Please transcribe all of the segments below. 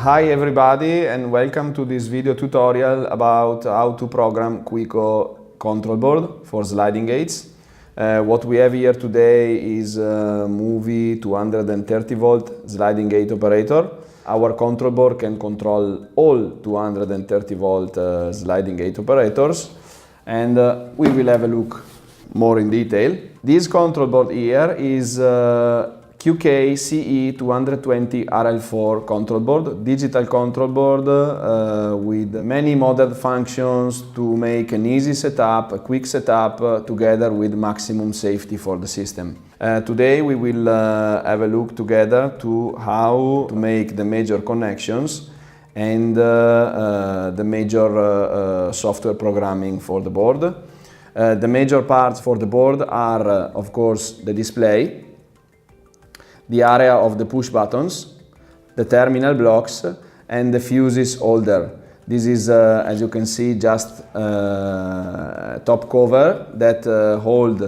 Hi everybody and welcome to this video tutorial about how to program Quiko control board for sliding gates. What we have here today is a movie 230 volt sliding gate operator. Our control board can control all 230 volt sliding gate operators, and we will have a look more in detail. This control board here is QK CE 220 RL4 control board, digital control board with many modern functions to make an easy setup, a quick setup, together with maximum safety for the system. Today we will have a look together to how to make the major connections and the major software programming for the board. The major parts for the board are, of course, the display, the area of the push buttons, the terminal blocks, and the fuses holder. This is, as you can see, just a top cover that hold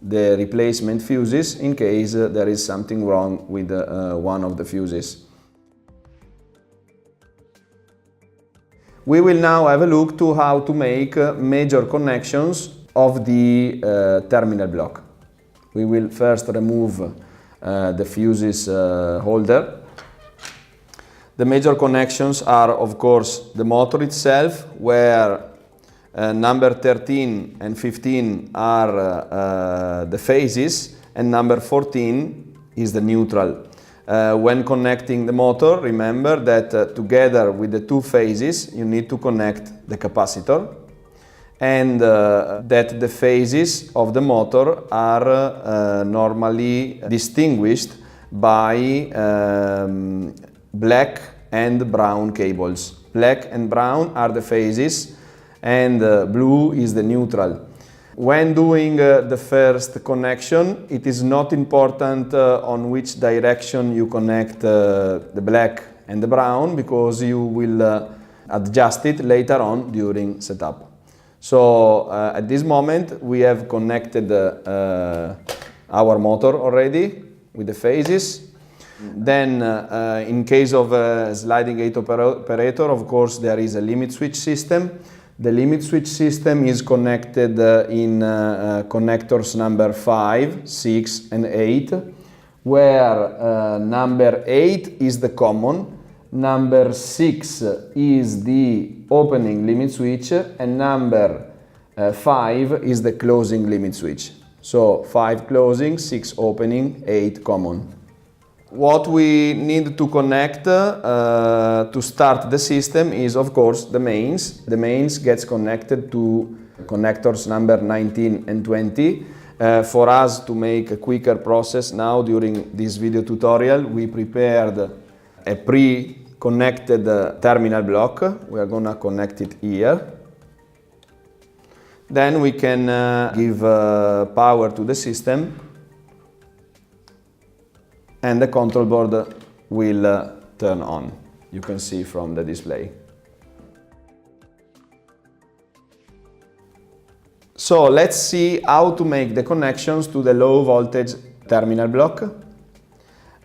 the replacement fuses in case there is something wrong with one of the fuses. We will now have a look to how to make major connections of the terminal block. We will first remove the fuses holder. The major connections are, of course, the motor itself, where number 13 and 15 are the phases and number 14 is the neutral. When connecting the motor, remember that together with the two phases you need to connect the capacitor, and that the phases of the motor are normally distinguished by black and brown cables. Black and brown are the phases and blue is the neutral. When doing the first connection, it is not important on which direction you connect the black and the brown, because you will adjust it later on during setup. So at this moment we have connected our motor already with the phases. Then in case of a sliding gate operator, of course, there is a limit switch system. The limit switch system is connected in connectors number 5, 6 and 8, where number 8 is the common, number 6 is the opening limit switch, and number 5 is the closing limit switch. So 5 closing, 6 opening, 8 common. What we need to connect to start the system is, of course, the mains. The mains gets connected to connectors number 19 and 20. For us to make a quicker process now during this video tutorial, we prepared a pre-connected terminal block. We are gonna connect it here. Then we can give power to the system, and the control board will turn on. You can see from the display. So let's see how to make the connections to the low voltage terminal block.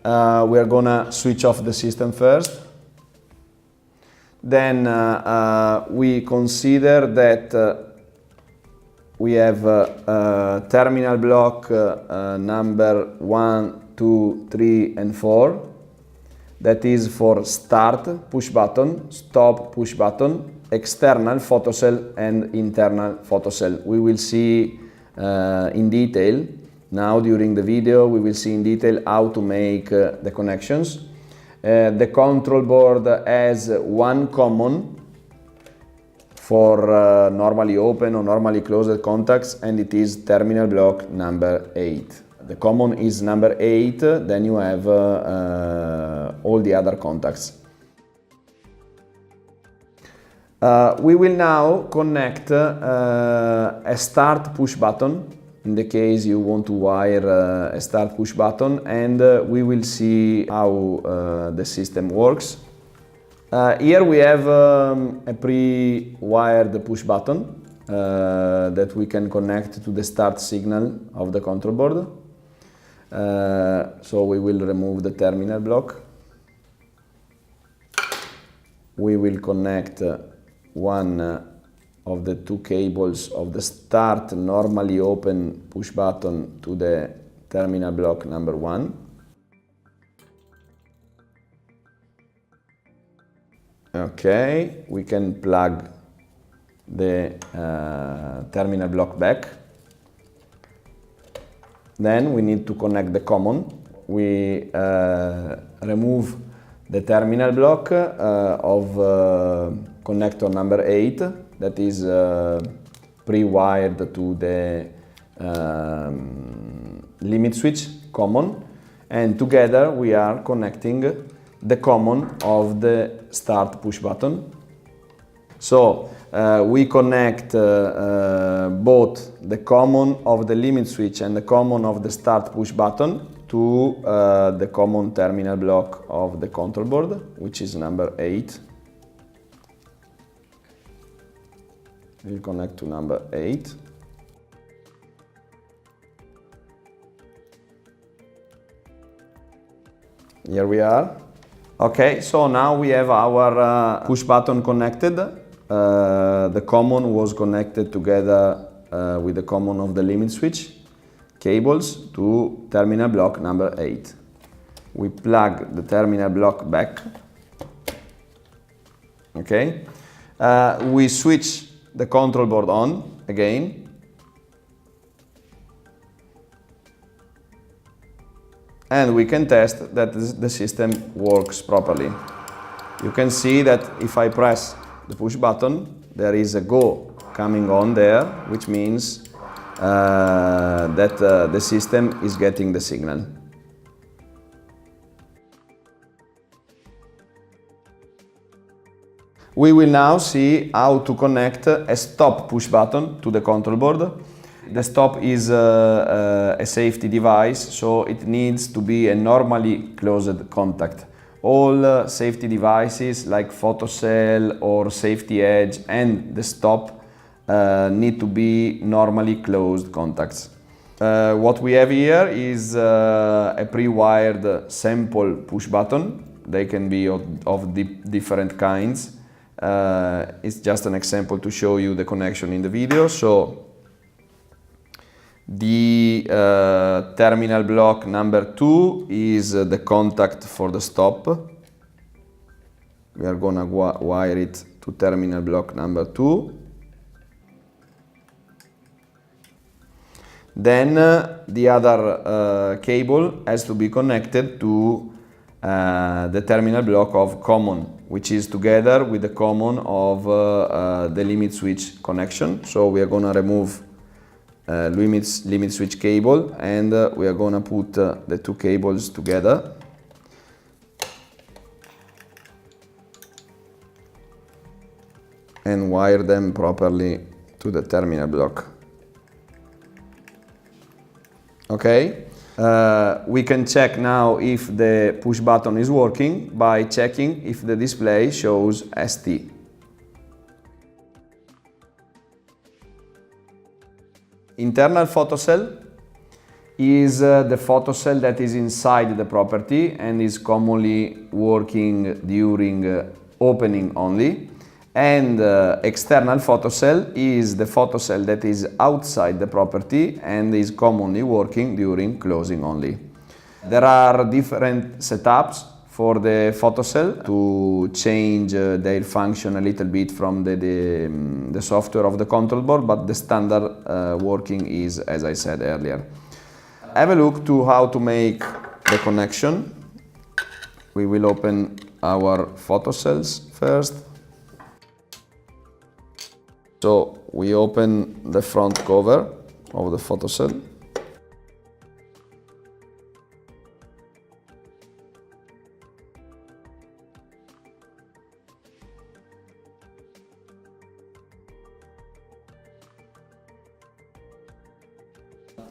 We are gonna switch off the system first. Then we consider that we have terminal block number 1, 2, 3 and 4. That is for start push button, stop push button, external photocell and internal photocell. We will see in detail now during the video. We will see in detail how to make the connections. The control board has one common for normally open or normally closed contacts, and it is terminal block number 8. The common is number 8, then you have all the other contacts. We will now connect a start push button, in the case you want to wire a start push button, and we will see how the system works. Here we have a pre-wired push button that we can connect to the start signal of the control board. So we will remove the terminal block. we will connect one of the two cables of the start normally open push button to the terminal block number 1. Okay, we can plug the terminal block back. Then we need to connect the common. We remove the terminal block of connector number 8 that is pre-wired to the limit switch common, and together we are connecting the common of the start push button. So we connect both the common of the limit switch and the common of the start push button to the common terminal block of the control board, which is number 8. We'll connect to number 8. Here we are. Okay, so now we have our push button connected. The common was connected together with the common of the limit switch cables to terminal block number 8. We plug the terminal block back. Okay. We switch the control board on again. And we can test that the system works properly. You can see that if I press the push button, there is a go coming on there, which means that the system is getting the signal. We will now see how to connect a stop push button to the control board. The stop is a safety device, so it needs to be a normally closed contact. All safety devices like photocell or safety edge and the stop need to be normally closed contacts. What we have here is a pre-wired sample push button. They can be of different kinds. It's just an example to show you the connection in the video. So the terminal block number 2 is the contact for the stop. We are gonna wire it to terminal block number 2. Then the other cable has to be connected to the terminal block of common, which is together with the common of the limit switch connection. So we are gonna remove limit switch cable, and we are gonna put the two cables together. And wire them properly to the terminal block. Okay, we can check now if the push button is working by checking if the display shows ST. Internal photocell is the photocell that is inside the property and is commonly working during opening only. And external photocell is the photocell that is outside the property and is commonly working during closing only. There are different setups for the photocell to change their function a little bit from the software of the control board, but the standard working is as I said earlier. Have a look to how to make the connection. We will open our photocells first. So we open the front cover of the photocell.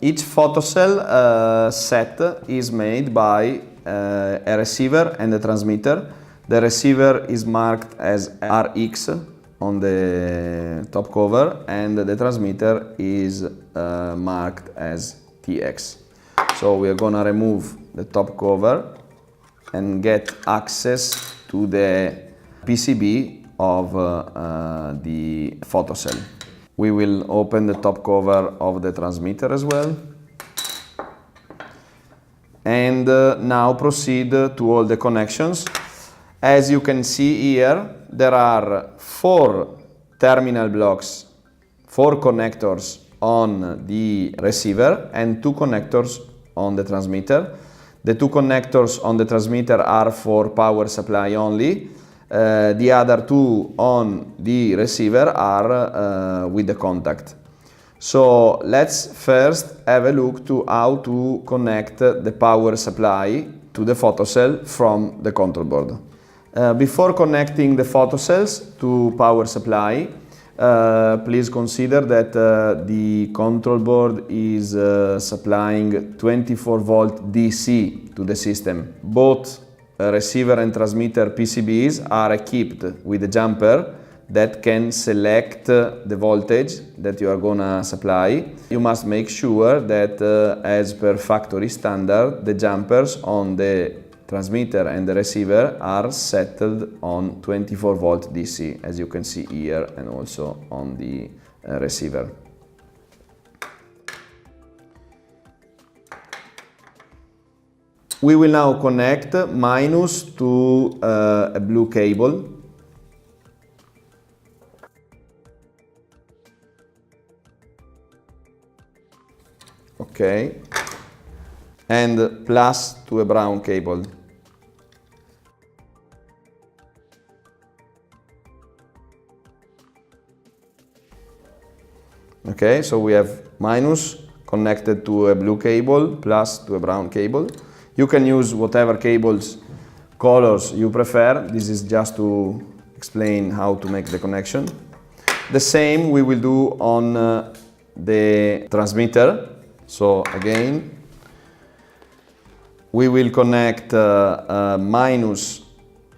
Each photocell set is made by a receiver and a transmitter. The receiver is marked as RX on the top cover, and the transmitter is marked as TX. So we are gonna remove the top cover and get access to the PCB of the photocell. We will open the top cover of the transmitter as well. And now proceed to all the connections. As you can see here, there are 4 terminal blocks, 4 connectors on the receiver and 2 connectors on the transmitter. The 2 connectors on the transmitter are for power supply only. The other 2 on the receiver are with the contact. So let's first have a look to how to connect the power supply to the photocell from the control board. Before connecting the photocells to power supply, please consider that the control board is supplying 24 volt DC to the system. Both receiver and transmitter PCBs are equipped with a jumper that can select the voltage that you are gonna supply. You must make sure that as per factory standard, the jumpers on the transmitter and the receiver are settled on 24 volt DC, as you can see here and also on the receiver. We will now connect minus to a blue cable. Okay, and plus to a brown cable. Okay, so we have minus connected to a blue cable plus to a brown cable. You can use whatever cables colors you prefer. This is just to explain how to make the connection. The same we will do on the transmitter. So again, we will connect minus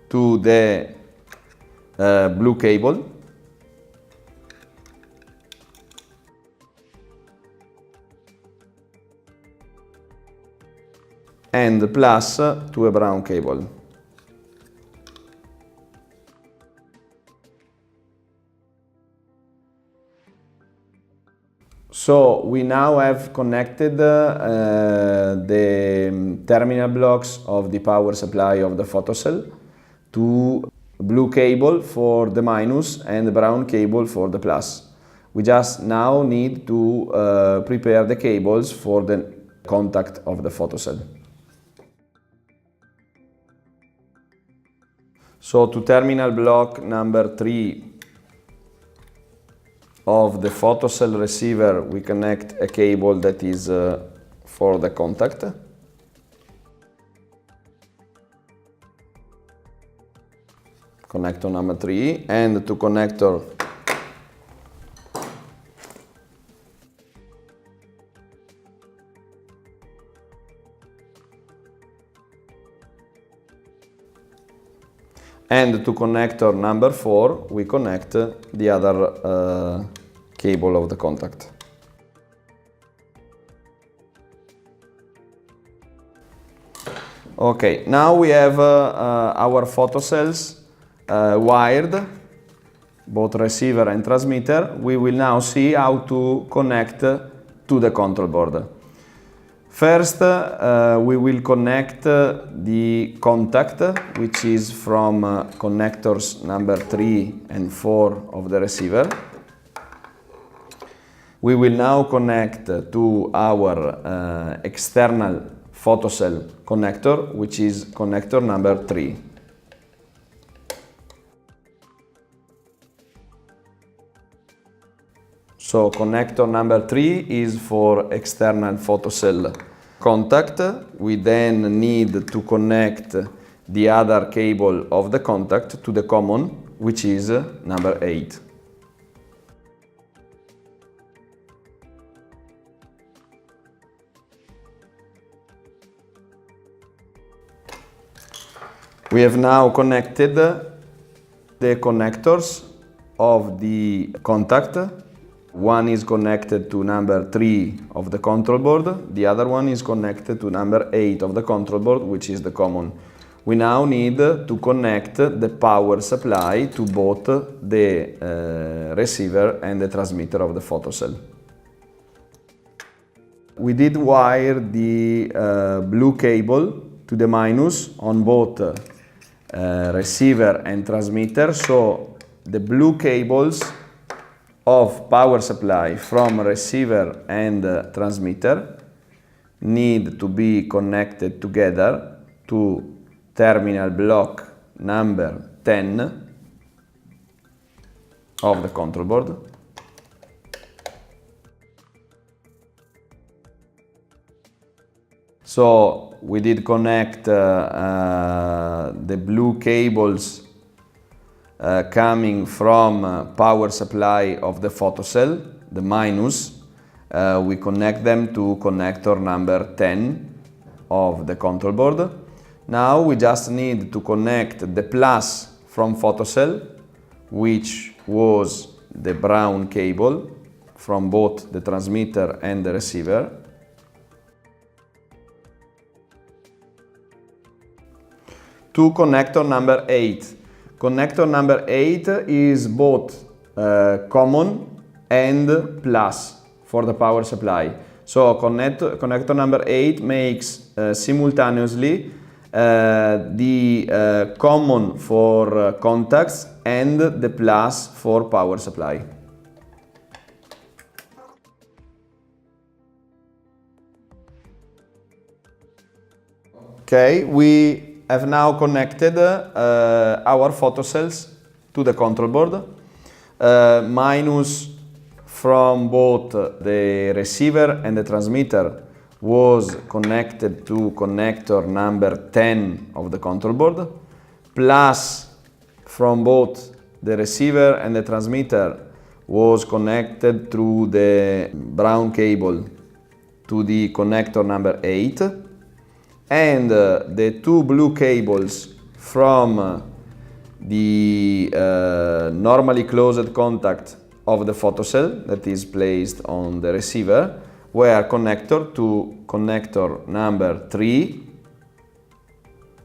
to the blue cable. And plus to a brown cable. So we now have connected the terminal blocks of the power supply of the photocell to blue cable for the minus and the brown cable for the plus. We just now need to prepare the cables for the contact of the photocell. So to terminal block number 3 of the photocell receiver, we connect a cable that is for the contact. Connector number 3, and to connector and to connector number 4, we connect the other cable of the contact. Okay, now we have our photocells wired, both receiver and transmitter. We will now see how to connect to the control board. First, we will connect the contact, which is from connectors number 3 and 4 of the receiver. We will now connect to our external photocell connector, which is connector number 3. So connector number 3 is for external photocell contact. We then need to connect the other cable of the contact to the common, which is number 8. We have now connected the connectors of the contact. One is connected to number 3 of the control board, the other one is connected to number 8 of the control board, which is the common. we now need to connect the power supply to both the receiver and the transmitter of the photocell. We did wire the blue cable to the minus on both receiver and transmitter, so the blue cables of power supply from receiver and transmitter need to be connected together to terminal block number 10 of the control board. So we did connect the blue cables coming from power supply of the photocell, the minus. We connect them to connector number 10 of the control board. Now we just need to connect the plus from photocell, which was the brown cable from both the transmitter and the receiver, to connector number 8. Connector number 8 is both common and plus for the power supply. So connector number 8 makes simultaneously the common for contacts and the plus for power supply. Okay, we have now connected our photocells to the control board. Minus from both the receiver and the transmitter was connected to connector number 10 of the control board. Plus from both the receiver and the transmitter was connected through the brown cable to the connector number 8. And the two blue cables from the normally closed contact of the photocell that is placed on the receiver were connected to connector number 3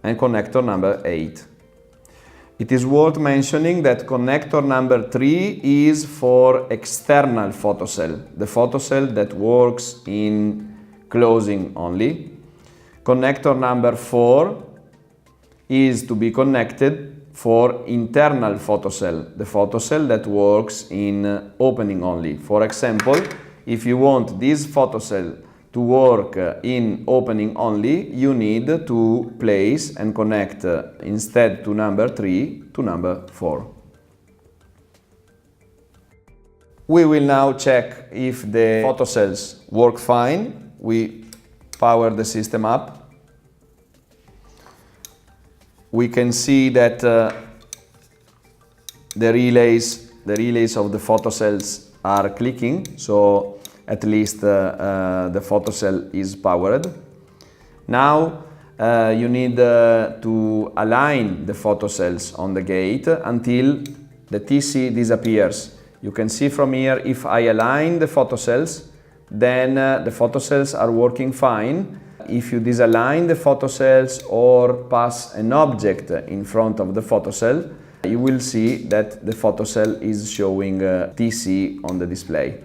and connector number 8. It is worth mentioning that connector number 3 is for external photocell, the photocell that works in closing only. Connector number 4 is to be connected for internal photocell, the photocell that works in opening only. For example, if you want this photocell to work in opening only, you need to place and connect instead to number 3 to number 4. We will now check if the photocells work fine. We power the system up. We can see that the relays of the photocells are clicking, so at least the photocell is powered. Now you need to align the photocells on the gate until the TC disappears. You can see from here, if I align the photocells, then the photocells are working fine. If you disalign the photocells or pass an object in front of the photocell, you will see that the photocell is showing TC on the display.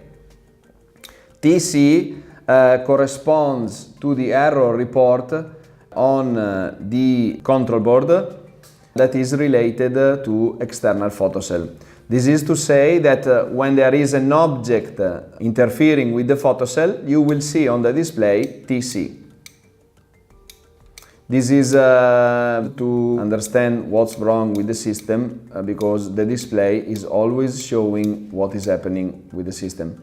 TC corresponds to the error report on the control board that is related to external photocell. This is to say that when there is an object interfering with the photocell, you will see on the display TC. This is to understand what's wrong with the system because the display is always showing what is happening with the system.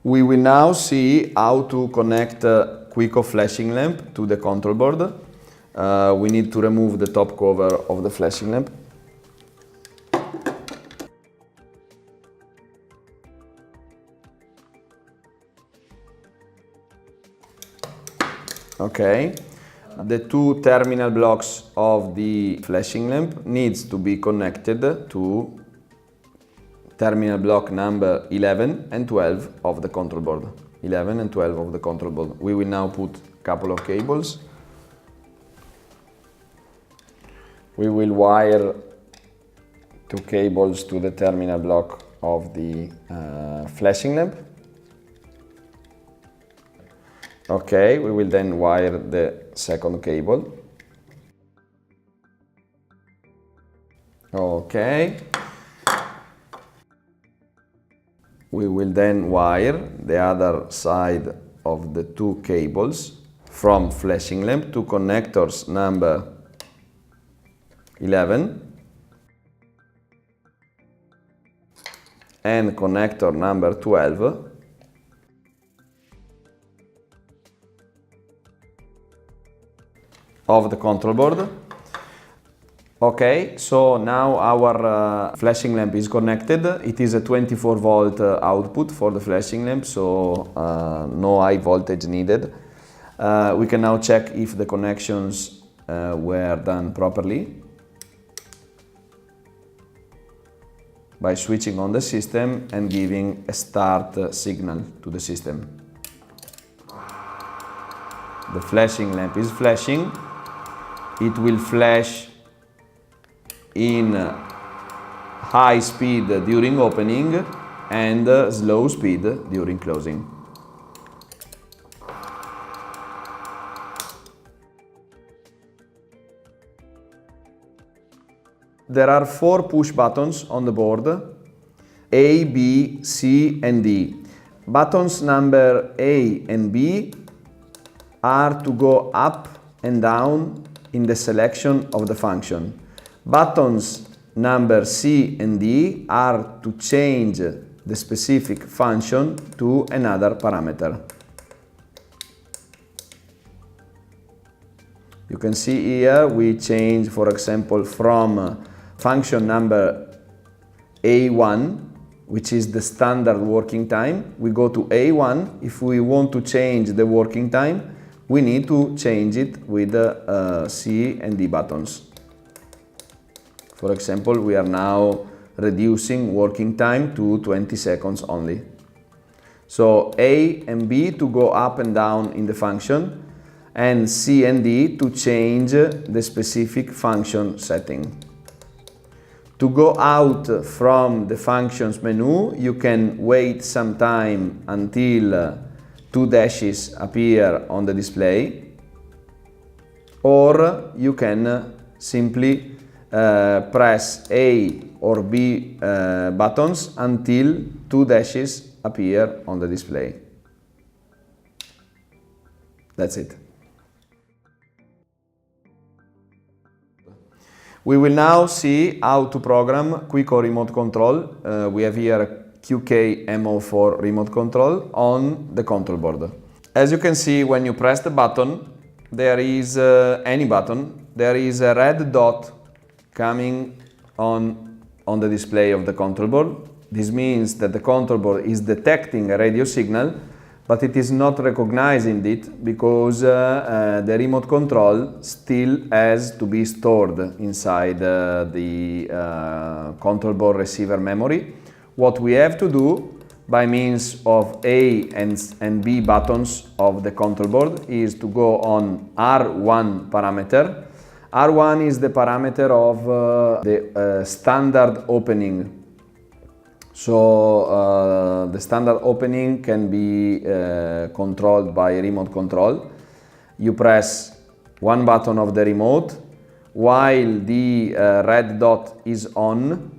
We will now see how to connect Quiko flashing lamp to the control board. We need to remove the top cover of the flashing lamp. Okay, the two terminal blocks of the flashing lamp needs to be connected to terminal block number 11 and 12 of the control board. 11 and 12 of the control board. We will now put couple of cables. We will wire 2 cables to the terminal block of the flashing lamp. Okay, we will then wire the second cable. Okay. We will then wire the other side of the 2 cables from flashing lamp to connectors number 11 and connector number 12 of the control board. Okay, so now our flashing lamp is connected. It is a 24 volt output for the flashing lamp, so no high voltage needed. We can now check if the connections were done properly by switching on the system and giving a start signal to the system. The flashing lamp is flashing. It will flash in high speed during opening and slow speed during closing. There are 4 push buttons on the board: A, B, C and D. Buttons number A and B are to go up and down in the selection of the function. Buttons number C and D are to change the specific function to another parameter. You can see here we change, for example, from function number A1, which is the standard working time. We go to A1. If we want to change the working time, we need to change it with the C and D buttons. For example, we are now reducing working time to 20 seconds only. So A and B to go up and down in the function, and C and D to change the specific function setting. To go out from the functions menu, you can wait some time until 2 dashes appear on the display, or you can simply press A or B buttons until 2 dashes appear on the display. That's it. We will now see how to program Quiko remote control. We have here QK MO4 remote control on the control board. As you can see, when you press the button, there is any button, there is a red dot coming on the display of the control board. This means that the control board is detecting a radio signal, but it is not recognizing it because the remote control still has to be stored inside the control board receiver memory. What we have to do by means of A and B buttons of the control board is to go on R1 parameter. R1 is the parameter of the standard opening. So the standard opening can be controlled by remote control. You press one button of the remote. While the red dot is on,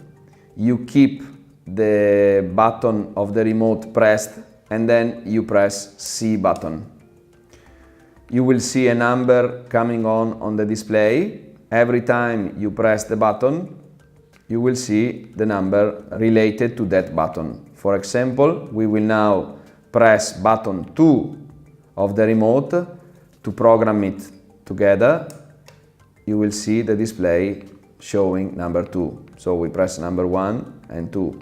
you keep the button of the remote pressed and then you press C button. You will see a number coming on the display. Every time you press the button, you will see the number related to that button. For example, we will now press button 2 of the remote to program it together. You will see the display showing number 2. So we press number 1 and 2.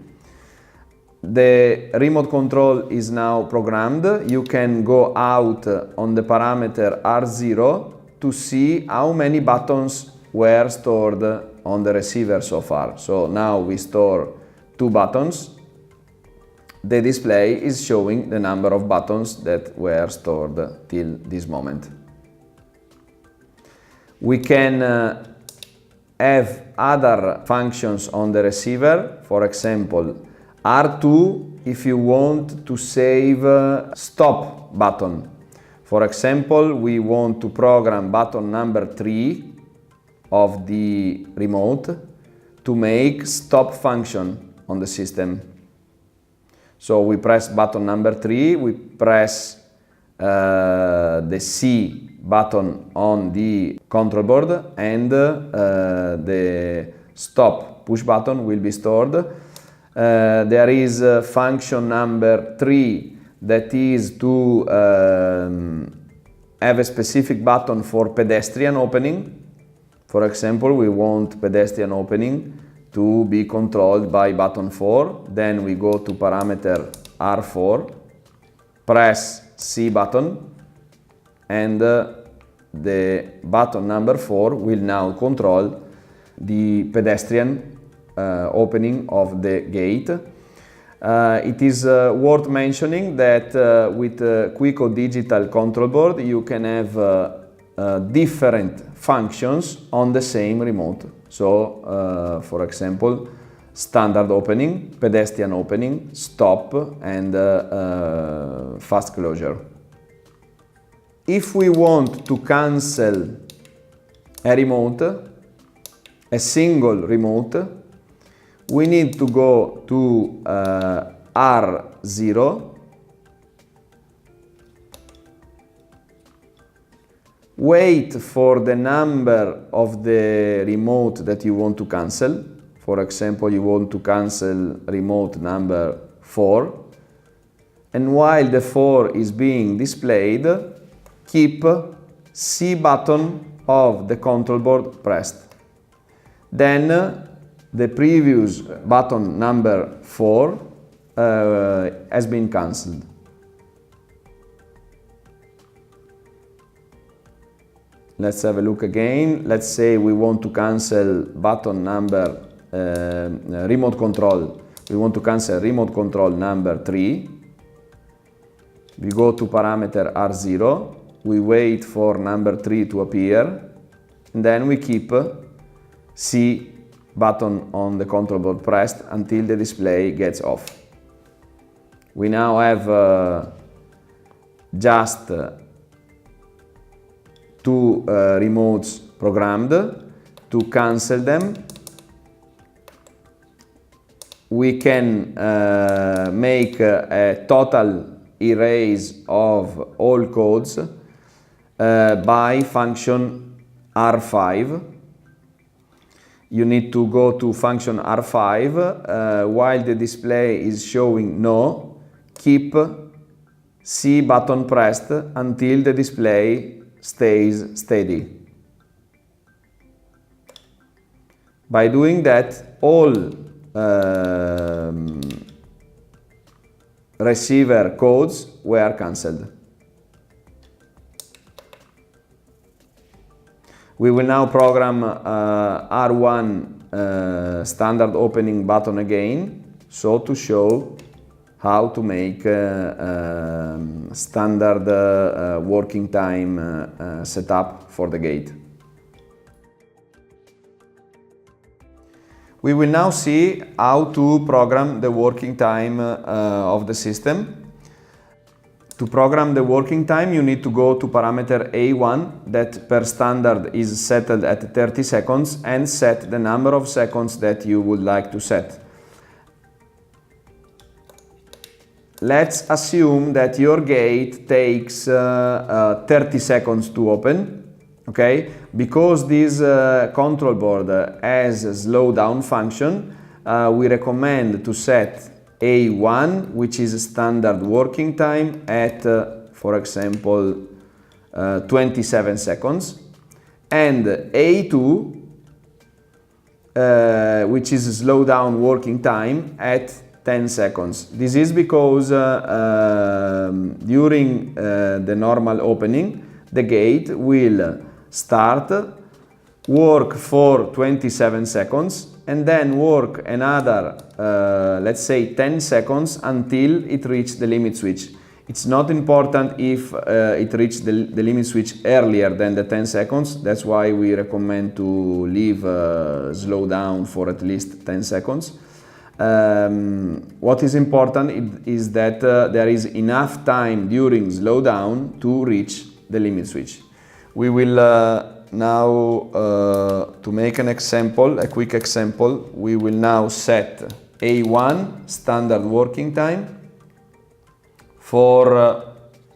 The remote control is now programmed. You can go out on the parameter R0 to see how many buttons were stored on the receiver so far. So now we store 2 buttons. the display is showing the number of buttons that were stored till this moment. We can have other functions on the receiver, for example, R2 if you want to save stop button. For example, we want to program button number 3 of the remote to make stop function on the system. So we press button number 3, we press the C button on the control board, and the stop push button will be stored. There is function number 3 that is to have a specific button for pedestrian opening. For example, we want pedestrian opening to be controlled by button 4. Then we go to parameter R4, press C button, and the button number 4 will now control the pedestrian opening of the gate. It is worth mentioning that with Quiko digital control board you can have different functions on the same remote. So, for example, standard opening, pedestrian opening, stop, and fast closure. If we want to cancel a remote, a single remote, we need to go to R0, wait for the number of the remote that you want to cancel. For example, you want to cancel remote number 4, and while the 4 is being displayed, keep C button of the control board pressed. Then the previous button number 4 has been cancelled. Let's have a look again. Let's say we want to cancel button number remote control. We want to cancel remote control number 3. We go to parameter R0. We wait for number 3 to appear. And then we keep C button on the control board pressed until the display gets off. We now have just 2 remotes programmed. To cancel them, we can make a total erase of all codes by function R5. You need to go to function R5 while the display is showing no, keep C button pressed until the display stays steady. By doing that, all receiver codes were cancelled. We will now program R1 standard opening button again, so to show how to make standard working time setup for the gate. We will now see how to program the working time of the system. To program the working time, you need to go to parameter A1 that per standard is set at 30 seconds and set the number of seconds that you would like to set. Let's assume that your gate takes 30 seconds to open. Okay, because this control board has a slowdown function, we recommend to set A1, which is a standard working time, at, for example, 27 seconds, and A2, which is a slowdown working time, at 10 seconds. This is because during the normal opening, the gate will start, work for 27 seconds, and then work another, let's say 10 seconds until it reaches the limit switch. It's not important if it reached the limit switch earlier than the 10 seconds. That's why we recommend to leave slow down for at least 10 seconds. What is important is that there is enough time during slowdown to reach the limit switch. We will now, to make an example, a quick example, we will now set A1 standard working time for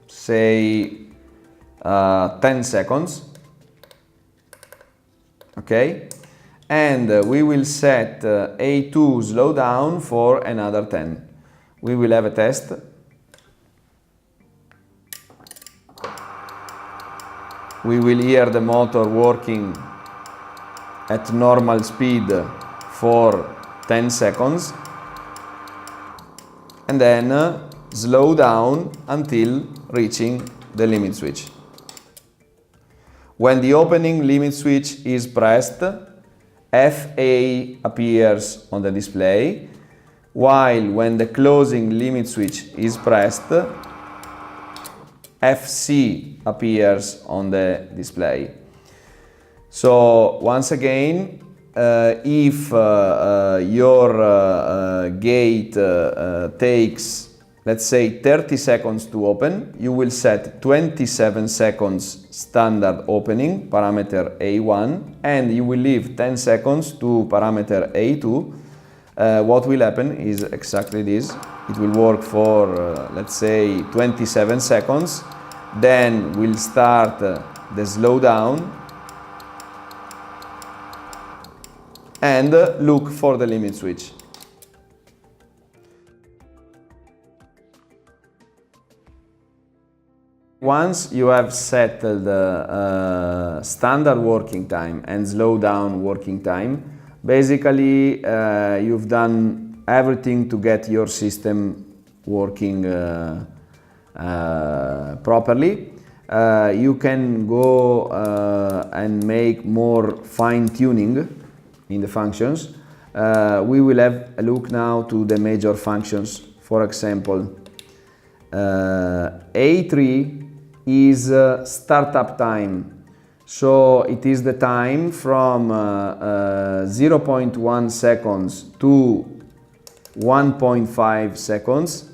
say 10 seconds, okay, and we will set A2 slowdown for another 10. We will have a test. We will hear the motor working at normal speed for 10 seconds and then slow down until reaching the limit switch. When the opening limit switch is pressed, FA appears on the display, while when the closing limit switch is pressed, FC appears on the display. So once again, if your gate takes, let's say 30 seconds to open, you will set 27 seconds standard opening, parameter A1, and you will leave 10 seconds to parameter A2. What will happen is exactly this. It will work for, let's say, 27 seconds. Then we'll start the slowdown and look for the limit switch. Once you have settled the standard working time and slowdown working time, basically you've done everything to get your system working properly. You can go and make more fine-tuning in the functions. We will have a look now to the major functions. For example, A3 is startup time. So it is the time from 0.1 seconds to 1.5 seconds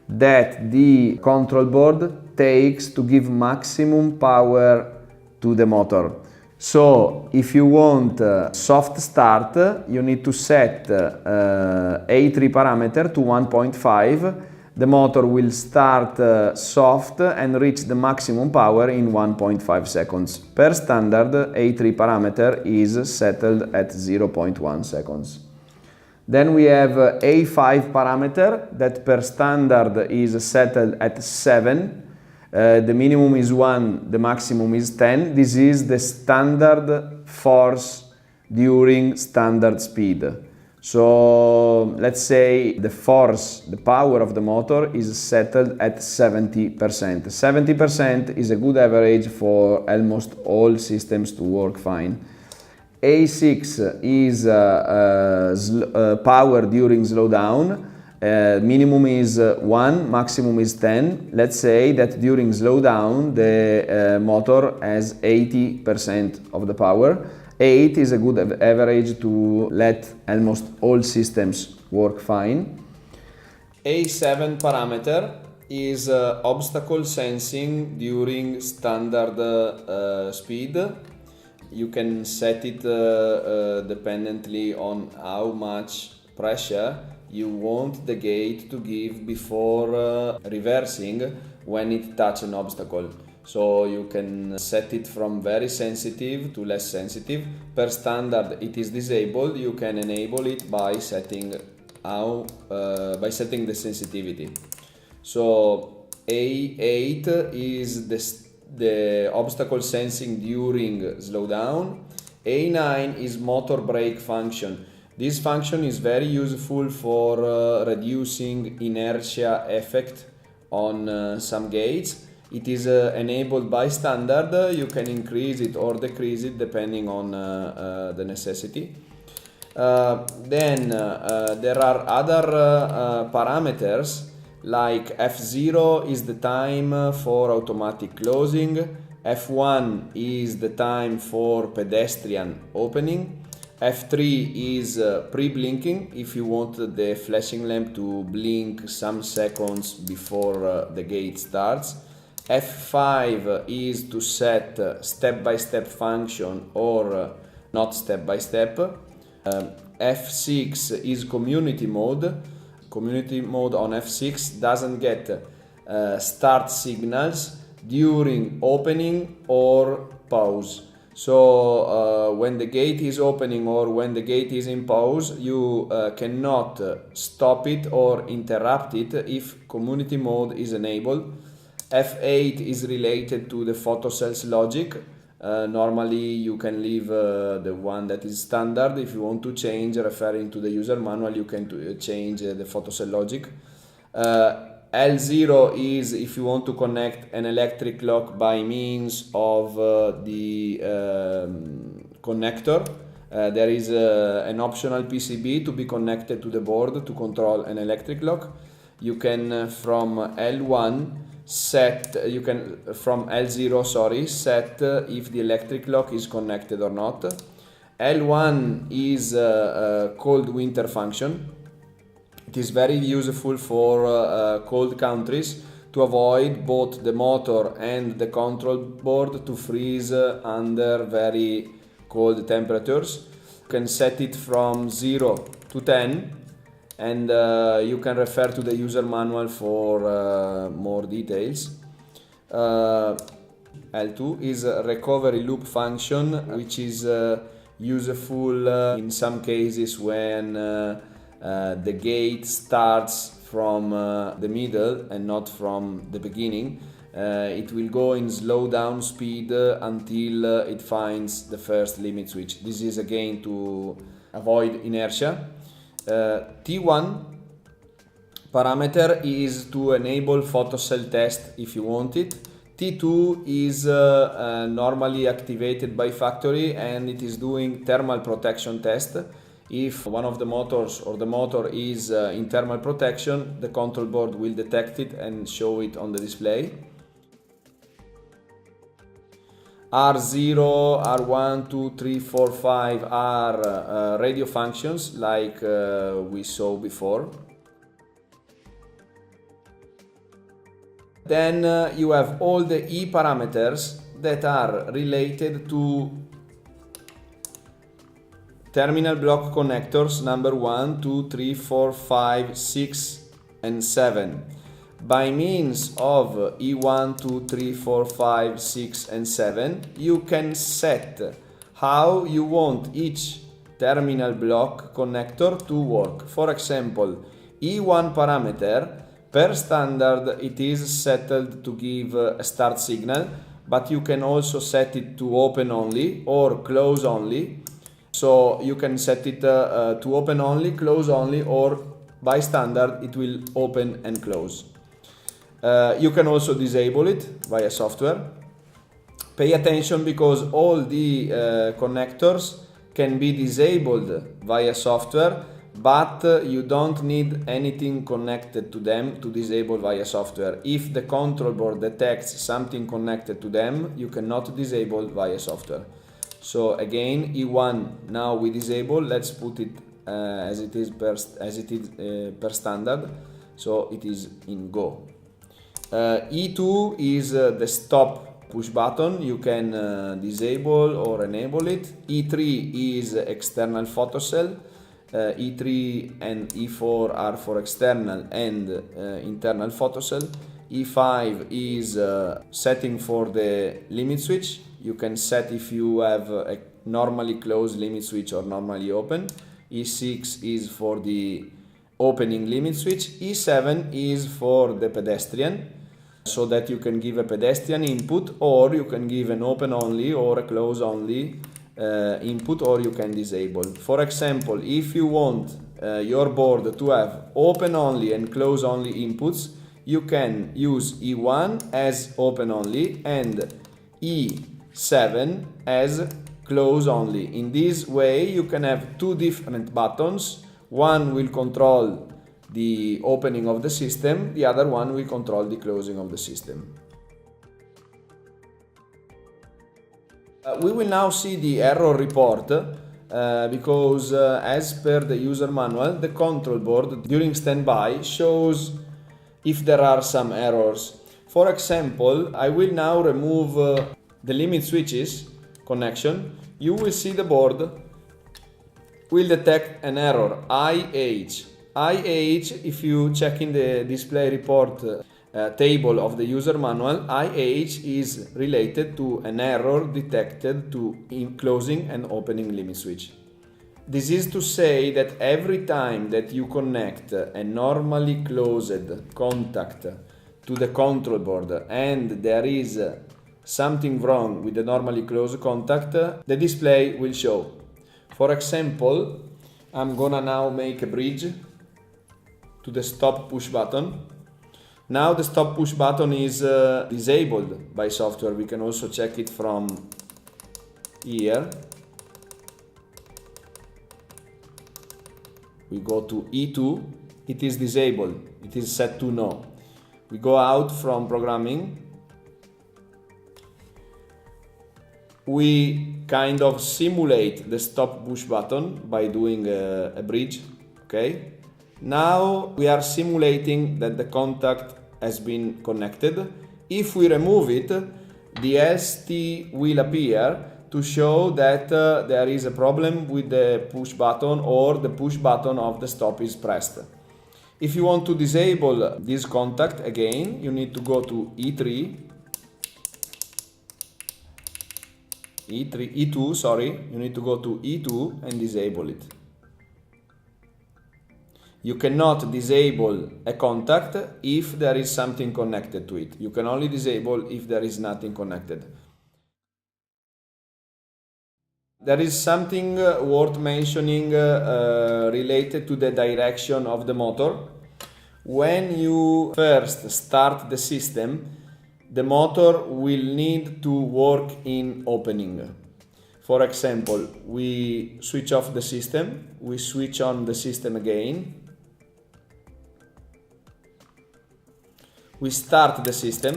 that the control board takes to give maximum power to the motor. So if you want soft start, you need to set A3 parameter to 1.5. The motor will start soft and reach the maximum power in 1.5 seconds. Per standard, A3 parameter is settled at 0.1 seconds. Then we have A5 parameter that per standard is settled at 7. The minimum is 1, the maximum is 10. This is the standard force during standard speed. So let's say the force, the power of the motor is settled at 70%. 70% is a good average for almost all systems to work fine. A6 is power during slowdown. Minimum is 1, maximum is 10. Let's say that during slowdown the motor has 80% of the power. 8 is a good average to let almost all systems work fine. A7 parameter is obstacle sensing during standard speed. You can set it dependently on how much pressure you want the gate to give before reversing when it touches an obstacle. So you can set it from very sensitive to less sensitive. Per standard it is disabled. You can enable it by setting the sensitivity. So A8 is the obstacle sensing during slowdown. A9 is motor brake function. This function is very useful for reducing inertia effect on some gates. It is enabled by standard. You can increase it or decrease it depending on the necessity. Then there are other parameters like F0 is the time for automatic closing, F1 is the time for pedestrian opening, F3 is pre-blinking if you want the flashing lamp to blink some seconds before the gate starts. F5 is to set step-by-step function or not step-by-step. F6 is community mode. Community mode on F6 doesn't get start signals during opening or pause. So when the gate is opening or when the gate is in pause, you cannot stop it or interrupt it if community mode is enabled. F8 is related to the photocells logic. Normally you can leave the one that is standard. If you want to change, referring to the user manual, you can change the photocell logic. L0 is if you want to connect an electric lock by means of the connector. There is an optional PCB to be connected to the board to control an electric lock. You can from L1 set, from L0 set if the electric lock is connected or not. L1 is cold winter function. It is very useful for cold countries to avoid both the motor and the control board to freeze under very cold temperatures. You can set it from 0 to 10 and you can refer to the user manual for more details. L2 is a recovery loop function, which is useful in some cases when the gate starts from the middle and not from the beginning. It will go in slow down speed until it finds the first limit switch. This is again to avoid inertia. T1 parameter is to enable photocell test if you want it. T2 is normally activated by factory and it is doing thermal protection test. If one of the motors or the motor is in thermal protection, the control board will detect it and show it on the display. R0, R1, 2, 3, 4, 5 are radio functions like we saw before. Then you have all the E parameters that are related to terminal block connectors number 1, 2, 3, 4, 5, 6 and 7. By means of E1, 2, 3, 4, 5, 6 and 7, you can set how you want each terminal block connector to work. For example, E1 parameter, per standard it is settled to give a start signal, but you can also set it to open only or close only. So you can set it to open only, close only, or by standard it will open and close. You can also disable it via software. Pay attention because all the connectors can be disabled via software, but you don't need anything connected to them to disable via software. If the control board detects something connected to them, you cannot disable via software. So again, E1 now we disable. Let's put it as it is per standard. So it is in go. E2 is the stop push button. You can disable or enable it. E3 is external photocell. E3 and E4 are for external and internal photocell. E5 is setting for the limit switch. You can set if you have a normally closed limit switch or normally open. E6 is for the opening limit switch. E7 is for the pedestrian, so that you can give a pedestrian input, or you can give an open only or a close only input, or you can disable. For example, if you want your board to have open only and close only inputs, you can use E1 as open only and E7 as close only. In this way you can have two different buttons. One will control the opening of the system, the other one will control the closing of the system. We will now see the error report because as per the user manual, the control board during standby shows if there are some errors. For example, I will now remove the limit switches connection. You will see the board will detect an error, IH. IH, if you check in the display report table of the user manual, IH is related to an error detected in closing and opening limit switch. This is to say that every time that you connect a normally closed contact to the control board and there is something wrong with the normally closed contact, the display will show. For example, I'm gonna now make a bridge to the stop push button. Now the stop push button is disabled by software. We can also check it from here. We go to E2, it is disabled, it is set to no. We go out from programming. We kind of simulate the stop push button by doing a bridge, okay? Now we are simulating that the contact has been connected. If we remove it, the ST will appear to show that there is a problem with the push button or the push button of the stop is pressed. If you want to disable this contact again, you need to go to E2, sorry, you need to go to E2 and disable it. You cannot disable a contact if there is something connected to it. You can only disable if there is nothing connected. There is something worth mentioning related to the direction of the motor. When you first start the system, the motor will need to work in opening. For example, we switch off the system, we switch on the system again, we start the system.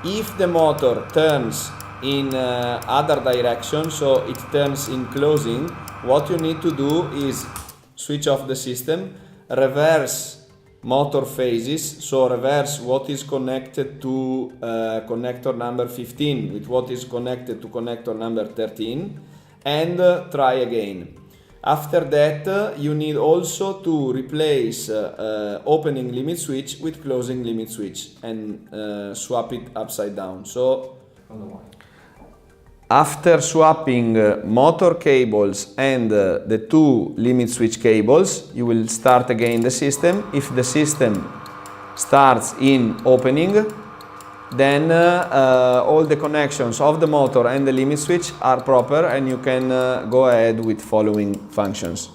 If the motor turns in other direction, so it turns in closing, what you need to do is switch off the system, reverse motor phases, so reverse what is connected to connector number 15 with what is connected to connector number 13 and try again. After that you need also to replace opening limit switch with closing limit switch and swap it upside down. So after swapping motor cables and the two limit switch cables, you will start again the system. If the system starts in opening, then all the connections of the motor and the limit switch are proper and you can go ahead with following functions.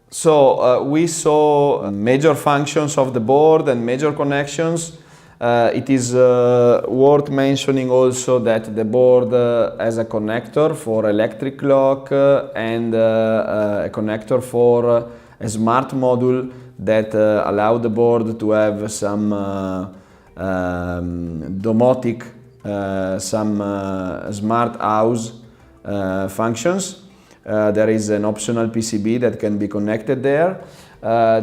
So we saw major functions of the board and major connections. It is worth mentioning also that the board has a connector for electric clock and a connector for a smart module that allow the board to have some domotic, some smart house functions. There is an optional PCB that can be connected there.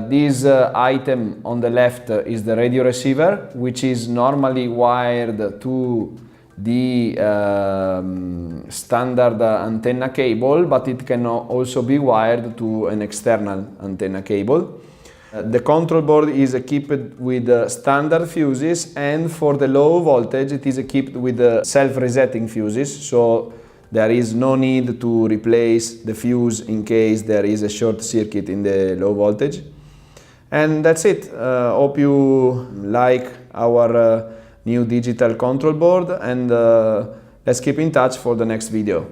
This item on the left is the radio receiver, which is normally wired to the standard antenna cable, but it can also be wired to an external antenna cable. The control board is equipped with standard fuses, and for the low voltage it is equipped with self-resetting fuses, so there is no need to replace the fuse in case there is a short circuit in the low voltage. And that's it. Hope you like our new digital control board, and let's keep in touch for the next video.